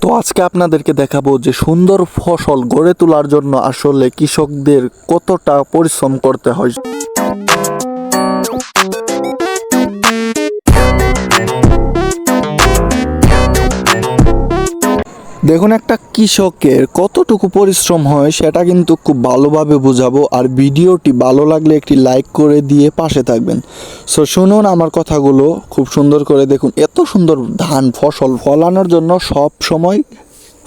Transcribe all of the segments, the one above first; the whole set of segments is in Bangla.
তো আজকে আপনাদেরকে দেখাবো যে সুন্দর ফসল গড়ে তোলার জন্য আসলে কৃষকদের কতটা পরিশ্রম করতে হয়। দেখুন, একটা কৃষকের কতটুকু পরিশ্রম হয় সেটা কিন্তু খুব ভালোভাবে বোঝাবো। আর ভিডিওটি ভালো লাগলে একটি লাইক করে দিয়ে পাশে থাকবেন। সো শুনুন আমার কথাগুলো খুব সুন্দর করে দেখুন। এত সুন্দর ধান ফসল ফলানোর জন্য সব সময়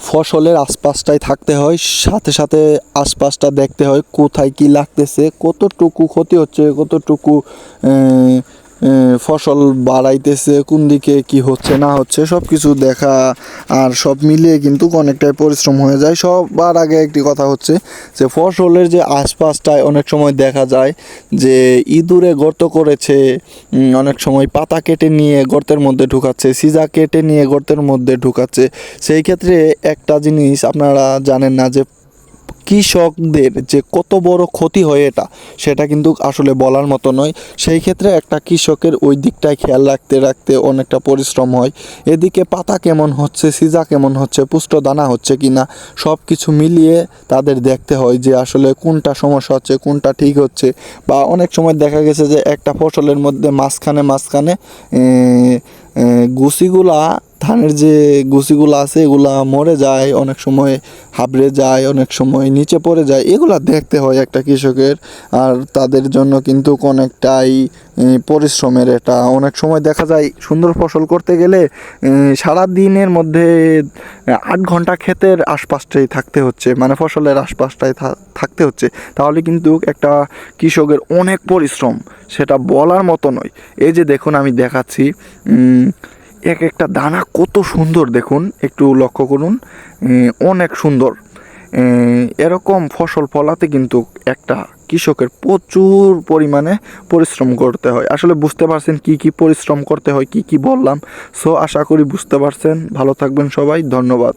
ফসলের আশপাশটাই থাকতে হয়, সাথে সাথে আশপাশটা দেখতে হয় কোথায় কি লাগতেছে, কতটুকু ক্ষতি হচ্ছে, কতটুকু ফসল বাড়াইতেছে, কোন দিকে কি হচ্ছে না হচ্ছে সব কিছু দেখা। আর সব মিলিয়ে কিন্তু অনেকটাই পরিশ্রম হয়ে যায়। সবার আগে একটি কথা হচ্ছে যে ফসলের যে আশপাশটায় অনেক সময় দেখা যায় যে ইঁদুরে গর্ত করেছে, অনেক সময় পাতা কেটে নিয়ে গর্তের মধ্যে ঢুকাচ্ছে, সিজা কেটে নিয়ে গর্তের মধ্যে ঢুকাচ্ছে। সেই ক্ষেত্রে একটা জিনিস আপনারা জানেন না যে কৃষকদের যে কত বড় ক্ষতি হয় সেটা কিন্তু আসলে বলার মতো নয়। সেই ক্ষেত্রে একটা কৃষকের ওই দিকটায় খেয়াল রাখতে রাখতে অনেকটা পরিশ্রম হয়। এদিকে পাতা কেমন হচ্ছে, সিজা কেমন হচ্ছে, পুষ্ট দানা হচ্ছে কি না, সব কিছু মিলিয়ে তাদের দেখতে হয় যে আসলে কোনটা সমস্যা হচ্ছে, কোনটা ঠিক হচ্ছে। বা অনেক সময় দেখা গেছে যে একটা ফসলের মধ্যে মাঝখানে গুছিগুলা, ধানের যে গুছিগুলো আছে এগুলা মরে যায়, অনেক সময় হাবড়ে যায়, অনেক সময় নিচে পড়ে যায়। এগুলা দেখতে হয় একটা কৃষকের। আর তাদের জন্য কিন্তু অনেকটাই পরিশ্রমের। এটা অনেক সময় দেখা যায় সুন্দর ফসল করতে গেলে সারা দিনের মধ্যে 8 ঘন্টা ক্ষেতের আশপাশটাই থাকতে হচ্ছে, মানে ফসলের আশপাশটাই থাকতে হচ্ছে। তাহলে কিন্তু একটা কৃষকের অনেক পরিশ্রম, সেটা বলার মতো নয়। এই যে দেখুন আমি দেখাচ্ছি, এক একটা দানা কত সুন্দর দেখুন, একটু লক্ষ্য করুন, অনেক সুন্দর। এরকম ফসল ফলাতে কিন্তু একটা কৃষকের প্রচুর পরিমাণে পরিশ্রম করতে হয়। আসলে বুঝতে পারছেন কি কি পরিশ্রম করতে হয়, কি কি বললাম। সো আশা করি বুঝতে পারছেন। ভালো থাকবেন সবাই, ধন্যবাদ।